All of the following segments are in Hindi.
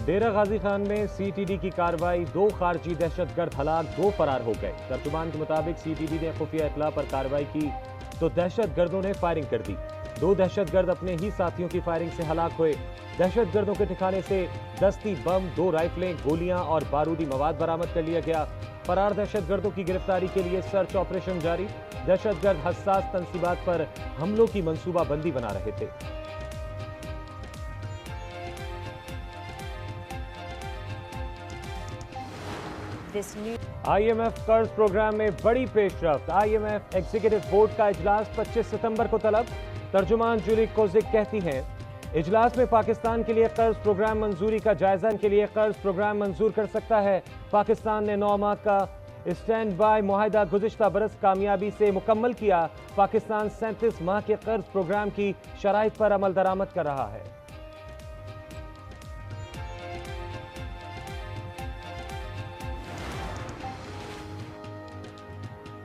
डेरा गाजी खान में सीटीडी की कार्रवाई, 2 खारजी दहशतगर्द हलाक, 2 फरार हो गए। तर्जुमान के मुताबिक सीटीडी ने खुफिया इत्तला पर कार्रवाई की तो दहशतगर्दों ने फायरिंग कर दी। 2 दहशतगर्द अपने ही साथियों की फायरिंग से हलाक हुए। दहशतगर्दों के ठिकाने से दस्ती बम, 2 राइफलें, गोलियां और बारूदी मवाद बरामद कर लिया गया। फरार दहशतगर्दों की गिरफ्तारी के लिए सर्च ऑपरेशन जारी। दहशतगर्द हसास तंसीबात पर हमलों की मंसूबाबंदी बना रहे थे। IMF कर्ज प्रोग्राम में बड़ी पेशरफ्त। IMF एग्जीक्यूटिव बोर्ड का इजलास 25 सितंबर को तलब। तर्जुमान जूली कोजिक कहती हैं, इजलास में पाकिस्तान के लिए कर्ज प्रोग्राम मंजूरी का जायजा के लिए कर्ज प्रोग्राम मंजूर कर सकता है। पाकिस्तान ने 9 माह का स्टैंड बाय मुआहदा गुज़िश्ता बरस कामयाबी से मुकम्मल किया। पाकिस्तान 37 माह के कर्ज प्रोग्राम की शराइत पर अमल दरामद कर रहा है।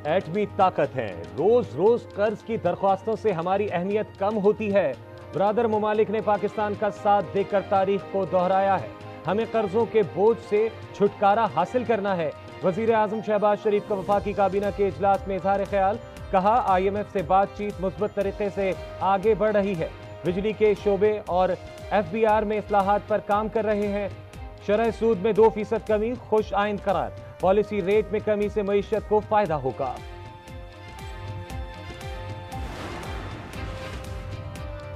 एटमी ताकत है, रोज रोज कर्ज की दरख्वास्तों से हमारी अहमियत कम होती है। ब्रादर ममालिक ने पाकिस्तान का साथ देकर तारीख को दोहराया है। हमें कर्जों के बोझ से छुटकारा हासिल करना है। वजीर आजम शहबाज शरीफ का वफाकी काबीना के इजलास में इजहार ख्याल, कहा IMF से बातचीत मुस्बत तरीके से आगे बढ़ रही है। बिजली के शोबे और FBR में इस्लाहात पर काम कर रहे हैं। शरह सूद में 2% कमी, खुश आइंद करार। पॉलिसी रेट में कमी से मईशत को फायदा होगा।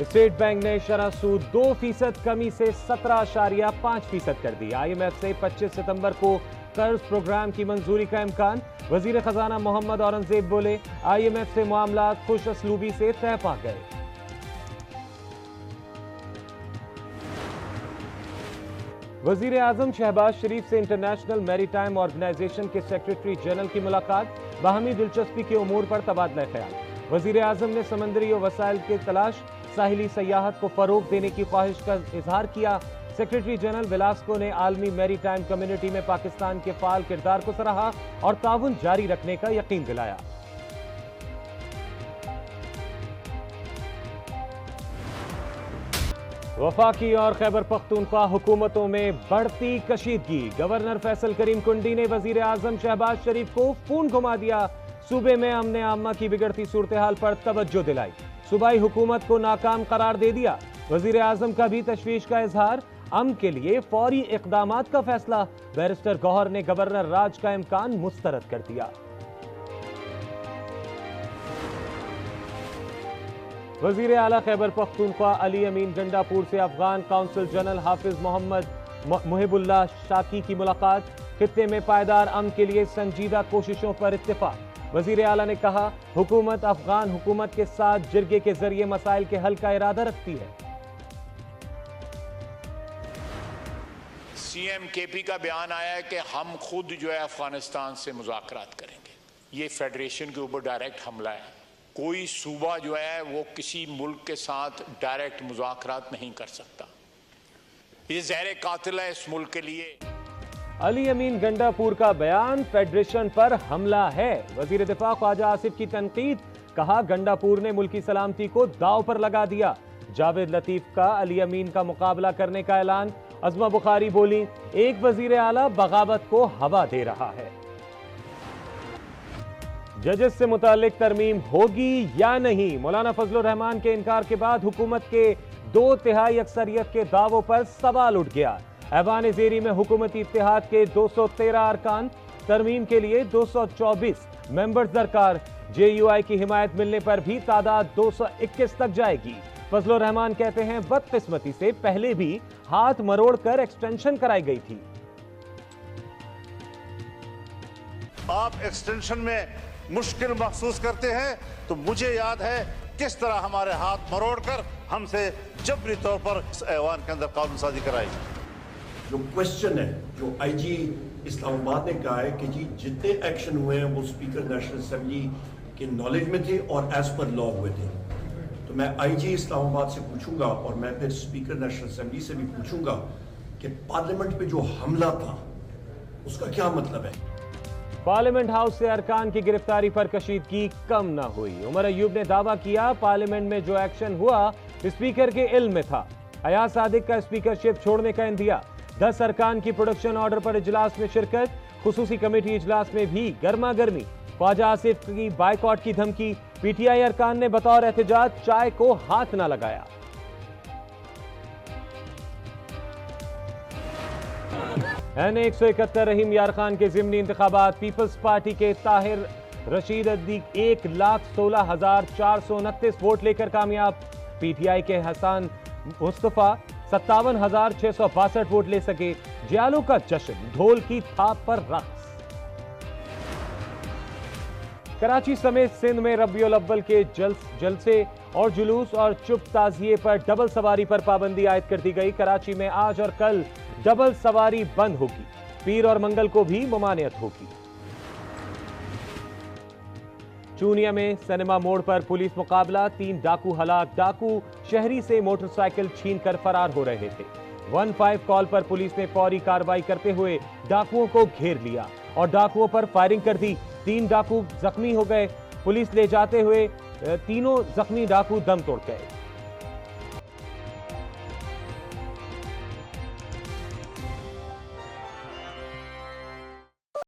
स्टेट बैंक ने शरह सूद 2% कमी से 17.5% कर दी। IMF से 25 सितंबर को कर्ज प्रोग्राम की मंजूरी का इम्कान। वजीर खजाना मोहम्मद औरंगजेब बोले, IMF से मामला खुश असलूबी से तय पा गए। वजीर आजम शहबाज शरीफ से इंटरनेशनल मैरीटाइम ऑर्गेनाइजेशन के सेक्रेटरी जनरल की मुलाकात, बाहमी दिलचस्पी के उमूर पर तबादला ख्याल। वजीर आजम ने समंदरी वसाइल के तलाश, साहिली सयाहत को फरोग देने की ख्वाहिश का इजहार किया। सेक्रेटरी जनरल वेलास्को ने आलमी मैरीटाइम कम्युनिटी में पाकिस्तान के फाल किरदार को सराहा और ताउन जारी रखने का यकीन दिलाया। वफाकी और खैबर पख्तूनख्वा हुकूमतों में बढ़ती कशीदगी। गवर्नर फैसल करीम कुंडी ने वजीर आजम शहबाज शरीफ को फोन घुमा दिया। सूबे में अमन आमा की बिगड़ती सूरत हाल पर तवज्जो दिलाई। सूबाई हुकूमत को नाकाम करार दे दिया। वजीर आजम का भी तशवीश का इजहार, अमन के लिए फौरी इकदामात का फैसला। बैरिस्टर गौहर ने गवर्नर राज का इम्कान मुस्तरद कर दिया। वजीर आला खैबर पख्तूनख्वा अली अमीन गंडापुर से अफगान काउंसिल जनरल हाफिज मोहम्मद मुहिबुल्लाह शाकी की मुलाकात। खित्ते में पायदार अमन के लिए संजीदा कोशिशों पर इत्तेफाक। वजीर आला ने कहा, हुकूमत अफगान हुकूमत के साथ जिरगे के जरिए मसाइल के हल का इरादा रखती है। CM KP का बयान आया है कि हम खुद जो है अफगानिस्तान से मुज़ाकरात करेंगे। ये फेडरेशन के ऊपर डायरेक्ट हमला है। कोई सूबा जो है वो किसी मुल्क के साथ डायरेक्ट मुज़ाकरात नहीं कर सकता। ये ज़हर कातिल है इस मुल्क के लिए। अली अमीन गंडापुर का बयान फेडरेशन पर हमला है। वजीर दिफा ख्वाजा आसिफ की तनकीद, कहा गंडापुर ने मुल्की सलामती को दाव पर लगा दिया। जावेद लतीफ का अली अमीन का मुकाबला करने का ऐलान। अज़मा बुखारी बोली, एक वजीर आला बगावत को हवा दे रहा है। जजेस से मुतालिक तरमीम होगी या नहीं, मौलाना फजलुर रहमान के इनकार के बाद हुकूमत के 2/3 अक्सरियत के दावों पर सवाल उठ गया। ऐवान ज़ेरी में हुकूमती इत्तेहाद के 213 अरकान, तरमीम के लिए 224 मेंबर्स दरकार। JUI की हिमायत मिलने पर भी तादाद 221 तक जाएगी। फजलुर रहमान कहते हैं, बदकिस्मती से पहले भी हाथ मरोड़ कर एक्सटेंशन कराई गई थी। आप एक्सटेंशन में मुश्किल महसूस करते हैं तो मुझे याद है किस तरह हमारे हाथ मरोड़कर हमसे जबरी तौर पर इस ऐवान के अंदर कानून साजी कराई। जो क्वेश्चन है, जो IG इस्लामाबाद ने कहा है कि जी जितने एक्शन हुए हैं वो स्पीकर नेशनल असेंबली के नॉलेज में थे और एज पर लॉ हुए थे, तो मैं IG इस्लामाबाद से पूछूंगा और मैं फिर स्पीकर नेशनल असेंबली से भी पूछूंगा कि पार्लियामेंट पे जो हमला था उसका क्या मतलब है। पार्लियामेंट हाउस से अरकान की गिरफ्तारी पर कशीदगी कम न हुई। उमर अयूब ने दावा किया, पार्लियामेंट में जो एक्शन हुआ स्पीकर के इल्म में था। अयाज सादिक का स्पीकरशिप छोड़ने का इंदिया। 10 अरकान की प्रोडक्शन ऑर्डर पर इजलास में शिरकत। खुसूसी कमेटी इजलास में भी गर्मा गर्मी। ख्वाजा आसिफ की बाइकआउट की धमकी। पीटीआई अरकान ने बतौर एहतजाज चाय को हाथ न लगाया। N171 रहीम यार खान के जिमनी इंतखाबात। पीपल्स पार्टी के ताहिर रशीद अद्दीक 1,16,429 वोट लेकर कामयाब। पीटीआई के हसन मुस्तफा 57,662 वोट ले सके। जियालों का जश्न, ढोल की थाप पर रक्स। कराची समेत सिंध में रबियुल अव्वल के जलसे और जुलूस और चुप ताजिए पर डबल सवारी पर पाबंदी आयद कर दी गई। कराची में आज और कल डबल सवारी बंद होगी। पीर और मंगल को भी ममानियत होगी। चूनिया में सिनेमा मोड़ पर पुलिस मुकाबला। 3 डाकू हलाक। डाकू शहरी से मोटरसाइकिल छीनकर फरार हो रहे थे। 15 कॉल पर पुलिस ने फौरी कार्रवाई करते हुए डाकुओं को घेर लिया और डाकुओं पर फायरिंग कर दी। 3 डाकू जख्मी हो गए। पुलिस ले जाते हुए तीनों जख्मी डाकू दम तोड़ गए।